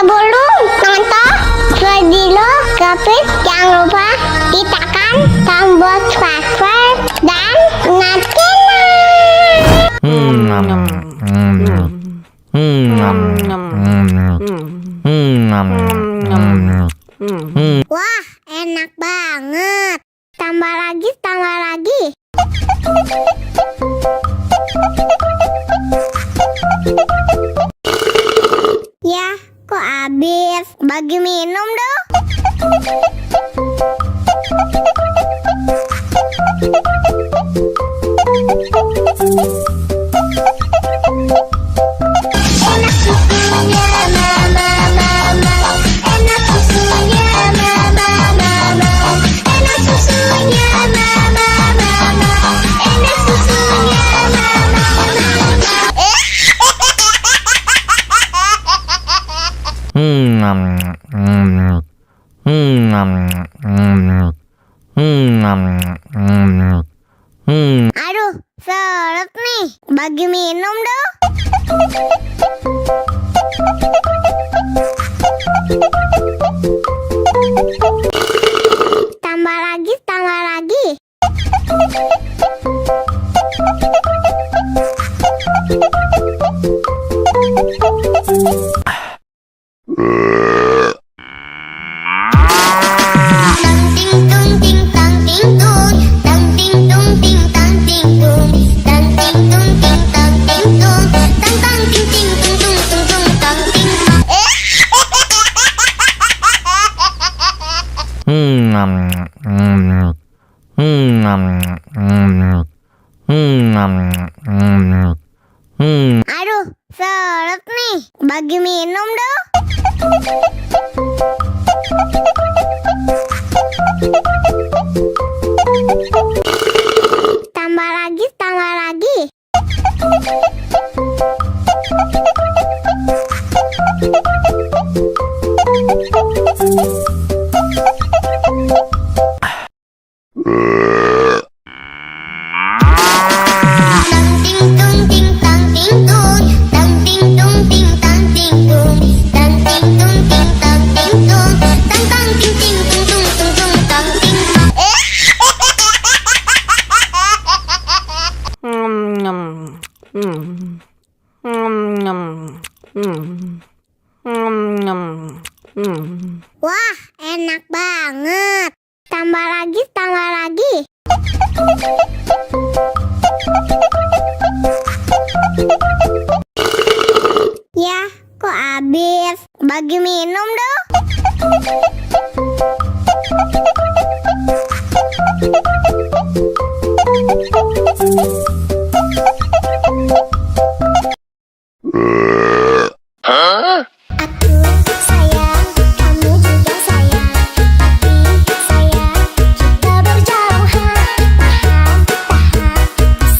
Sebelum nonton video Gapit, jangan lupa tekan tombol subscribe dan wah, enak banget. Tambah lagi, tambah lagi. Ya, kok habis? Bagi minum dong. Enak susunya mama, enak susunya mama, enak susunya mama, enak susunya Aduh, seret nih. Bagi minum dong. Tambah lagi, tambah lagi. Aduh, seret nih. Bagi minum dong. Tambah lagi, tambah lagi. Wah, enak banget. Tambah lagi, tambah lagi. Ya, kok habis? Bagi minum dong. Aku sayang, kamu juga sayang, tapi sayang kita berjauhan. Tahan,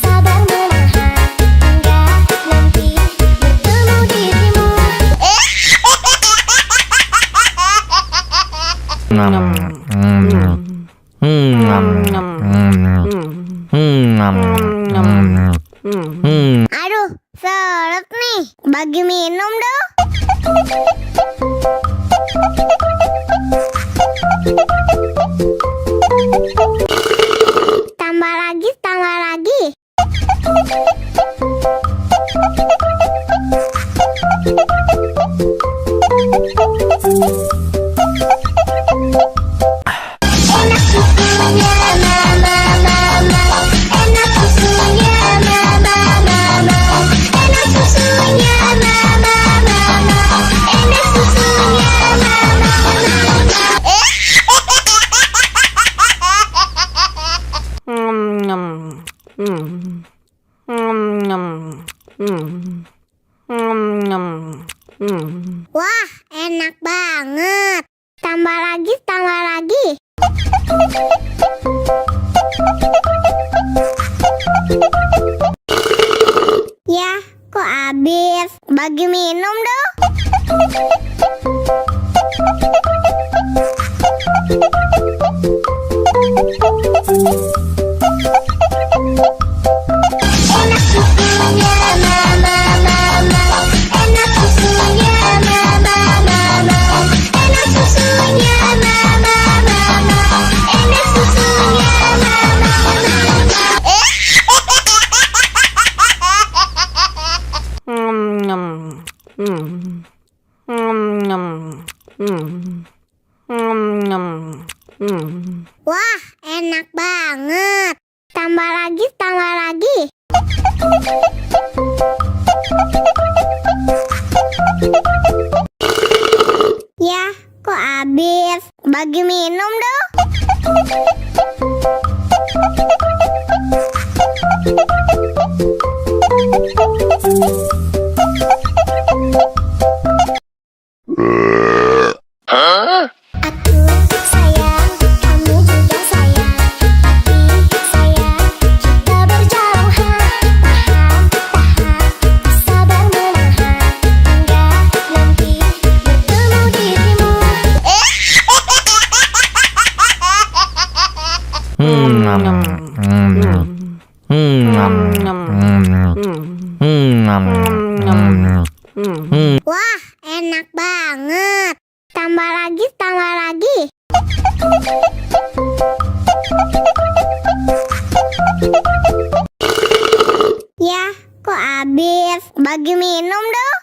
sabar menahan, hingga nanti bertemu dirimu. Aduh, seret nih. Bagi minum dong. Tambah lagi, tambah lagi. Enak susunya mama, enak susunya mama, enak susunya mama, enak susunya mama. Wah, enak banget. Tambah lagi, tambah lagi. Ya, kok habis? Bagi minum dong. Enak susunya mama, enak susunya mama, Wah, enak banget. Tambah lagi, tambah lagi. Ya, kok habis? Bagi minum dong. Aku sayang, kamu juga sayang, tapi sayang kita berjauhan. Tahan, sabar menahan, hingga nanti bertemu dirimu. Wah, enak banget. Tambah lagi, tambah lagi. Ya, kok habis? Bagi minum dong.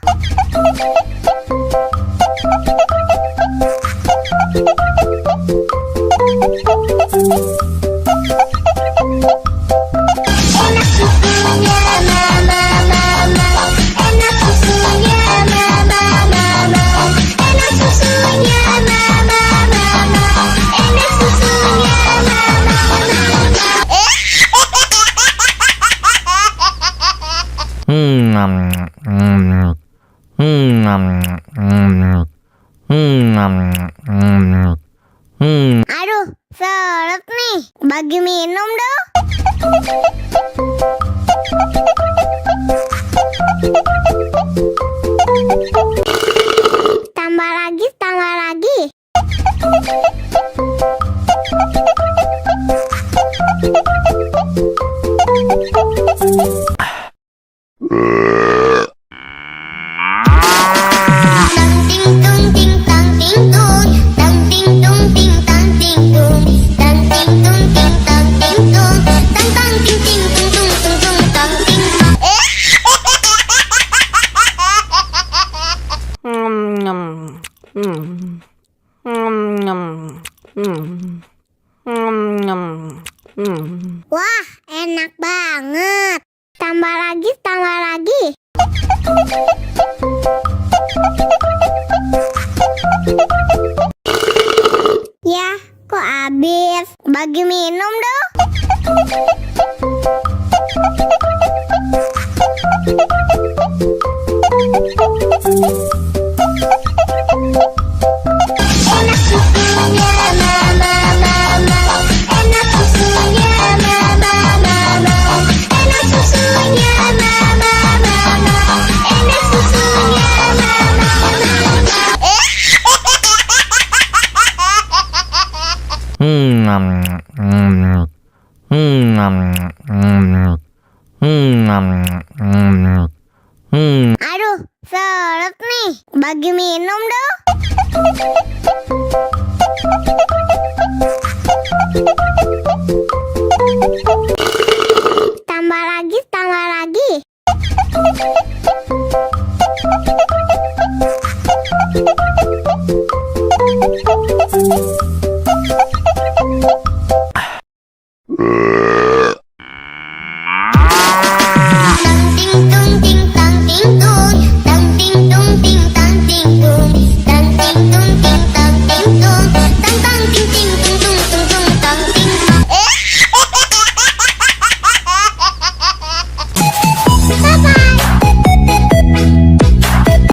Enak susunya, mama, mama. Enak susunya, mama, mama. Enak susunya, mama, mama. Enak susunya, mama, Aduh, seret nih. Bagi minum dong. Tambah lagi, tambah lagi. Wah, enak banget. Tambah lagi, tambah lagi. Ya, kok habis? Bagi minum dong. Enak susunya, mama, mama. Enak susunya, mama, mama. Enak susunya, mama, mama. Enak susunya, mama, Aduh, seret nih. Bagi minum dong.